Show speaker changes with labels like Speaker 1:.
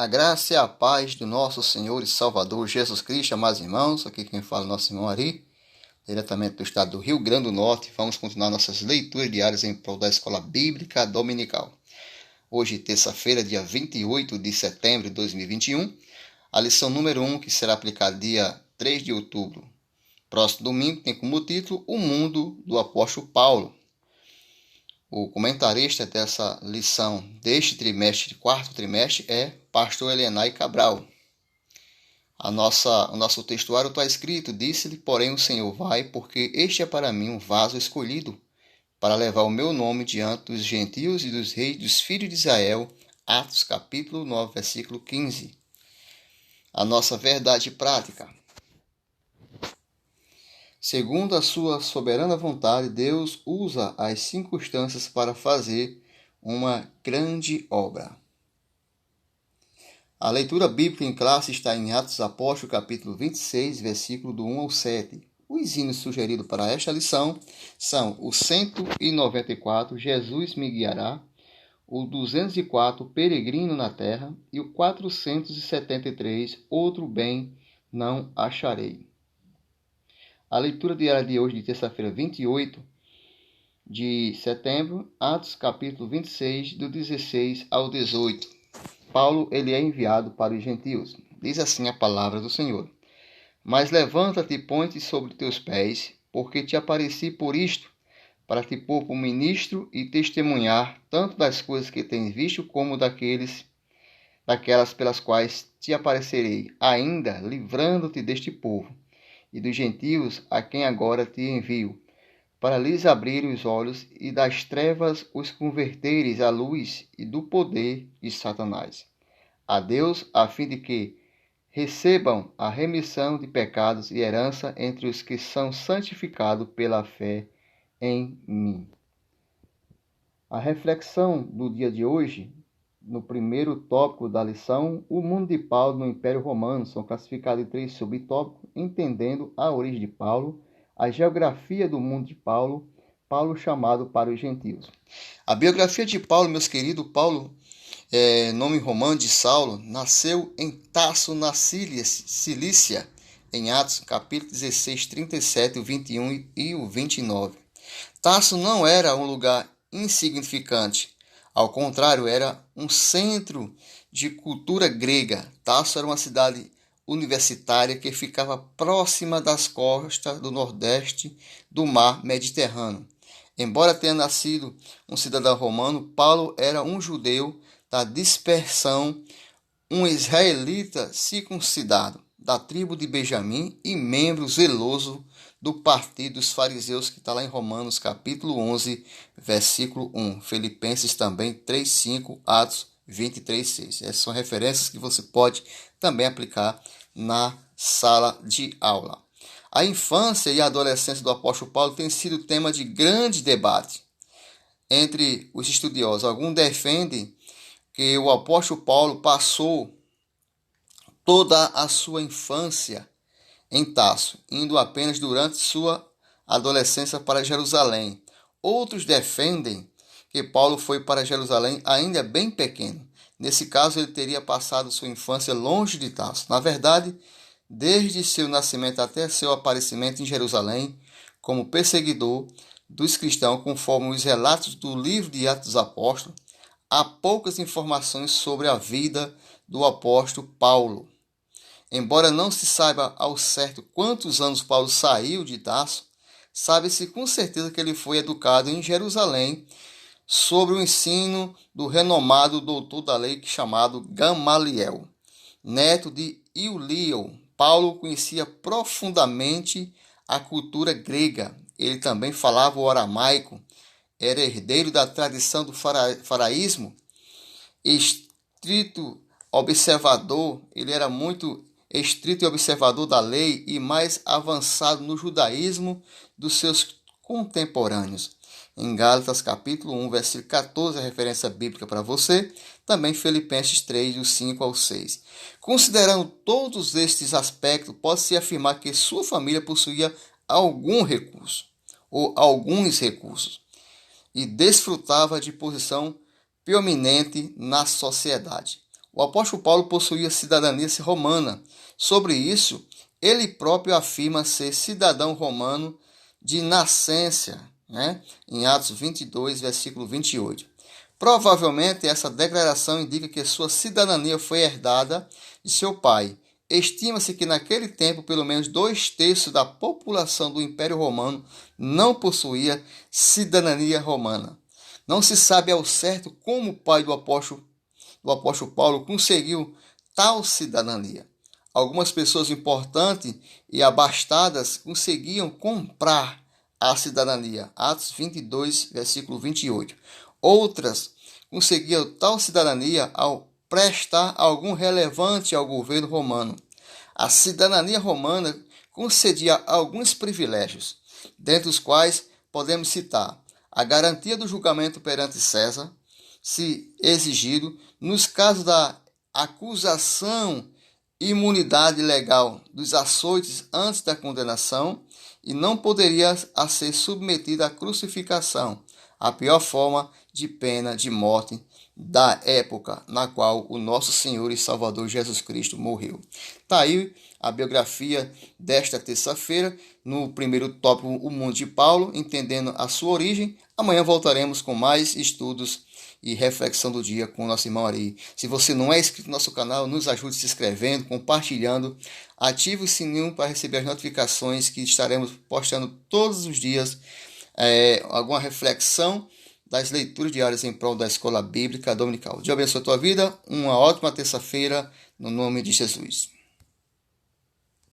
Speaker 1: A graça e a paz do nosso Senhor e Salvador Jesus Cristo, amados irmãos. Aqui quem fala é o nosso irmão Ari, diretamente do estado do Rio Grande do Norte. Vamos continuar nossas leituras diárias em prol da Escola Bíblica Dominical. Hoje, terça-feira, dia 28 de setembro de 2021, a lição número 1, que será aplicada dia 3 de outubro. Próximo domingo tem como título O Mundo do Apóstolo Paulo. O comentarista dessa lição deste trimestre, quarto trimestre, é pastor Elenay Cabral. O nosso textuário está escrito: disse-lhe, porém, o Senhor, vai, porque este é para mim um vaso escolhido, para levar o meu nome diante dos gentios e dos reis dos filhos de Israel. Atos capítulo 9, versículo 15. A nossa verdade prática. Segundo a sua soberana vontade, Deus usa as circunstâncias para fazer uma grande obra. A leitura bíblica em classe está em Atos dos Apóstolos, capítulo 26, versículo do 1 ao 7. Os hinos sugeridos para esta lição são o 194, Jesus me guiará, o 204, Peregrino na Terra, e o 473, Outro bem não acharei. A leitura diária de hoje, de terça-feira, 28 de setembro, Atos capítulo 26, do 16 ao 18. Paulo ele é enviado para os gentios. Diz assim a palavra do Senhor: Mas levanta-te e põe-te sobre teus pés, porque te apareci por isto, para te pôr por ministro e testemunhar tanto das coisas que tens visto, como daquelas pelas quais te aparecerei, ainda livrando-te deste povo e dos gentios a quem agora te envio, para lhes abrir os olhos e das trevas os converteres à luz e do poder de Satanás, a Deus, a fim de que recebam a remissão de pecados e herança entre os que são santificados pela fé em mim. A reflexão do dia de hoje, no primeiro tópico da lição, o mundo de Paulo no Império Romano, são classificados em 3 subtópicos, entendendo a origem de Paulo, a geografia do mundo de Paulo, Paulo chamado para os gentios. A biografia de Paulo, meus queridos, Paulo, nome romano de Saulo, nasceu em Tarso, na Cilícia, em Atos, capítulo 16, 37, o 21 e o 29. Tarso não era um lugar insignificante. Ao contrário, era um centro de cultura grega. Tarso era uma cidade universitária que ficava próxima das costas do nordeste do mar Mediterrâneo. Embora tenha nascido um cidadão romano, Paulo era um judeu da dispersão, um israelita circuncidado da tribo de Benjamim e membro zeloso do partido dos fariseus, que está lá em Romanos capítulo 11, versículo 1. Filipenses também 3:5, Atos 23:6. Essas são referências que você pode também aplicar na sala de aula. A infância e a adolescência do apóstolo Paulo tem sido tema de grande debate entre os estudiosos. Alguns defendem que o apóstolo Paulo passou toda a sua infância em Tarso, indo apenas durante sua adolescência para Jerusalém. Outros defendem que Paulo foi para Jerusalém ainda bem pequeno. Nesse caso, ele teria passado sua infância longe de Tarso. Na verdade, desde seu nascimento até seu aparecimento em Jerusalém, como perseguidor dos cristãos, conforme os relatos do livro de Atos dos Apóstolos, há poucas informações sobre a vida do apóstolo Paulo. Embora não se saiba ao certo quantos anos Paulo saiu de Tarso, sabe-se com certeza que ele foi educado em Jerusalém sob o ensino do renomado doutor da lei chamado Gamaliel, neto de Eulio. Paulo conhecia profundamente a cultura grega. Ele também falava o aramaico, era herdeiro da tradição do faraísmo, estrito observador, ele era muito estrito e observador da lei e mais avançado no judaísmo dos seus contemporâneos. Em Gálatas capítulo 1, versículo 14, a referência bíblica para você, também Filipenses 3, do 5 ao 6. Considerando todos estes aspectos, pode-se afirmar que sua família possuía algum recurso, ou alguns recursos, e desfrutava de posição preeminente na sociedade. O apóstolo Paulo possuía cidadania romana. Sobre isso, ele próprio afirma ser cidadão romano de nascença, né? Em Atos 22, versículo 28. Provavelmente, essa declaração indica que sua cidadania foi herdada de seu pai. Estima-se que naquele tempo, pelo menos 2/3 da população do Império Romano não possuía cidadania romana. Não se sabe ao certo como o pai do apóstolo Paulo conseguiu tal cidadania. Algumas pessoas importantes e abastadas conseguiam comprar a cidadania. Atos 22, versículo 28. Outras conseguiam tal cidadania ao prestar algum relevante ao governo romano. A cidadania romana concedia alguns privilégios, dentre os quais podemos citar a garantia do julgamento perante César, se exigido, nos casos da acusação, imunidade legal dos açoites antes da condenação, e não poderia ser submetido à crucificação, a pior forma de pena de morte da época na qual o nosso Senhor e Salvador Jesus Cristo morreu. Está aí a biografia desta terça-feira, no primeiro tópico, o mundo de Paulo, entendendo a sua origem. Amanhã voltaremos com mais estudos e reflexão do dia com o nosso irmão Ari. Se você não é inscrito no nosso canal, nos ajude se inscrevendo, compartilhando, ative o sininho para receber as notificações que estaremos postando todos os dias, alguma reflexão das leituras diárias em prol da Escola Bíblica Dominical. Deus abençoe a tua vida, uma ótima terça-feira, no nome de Jesus.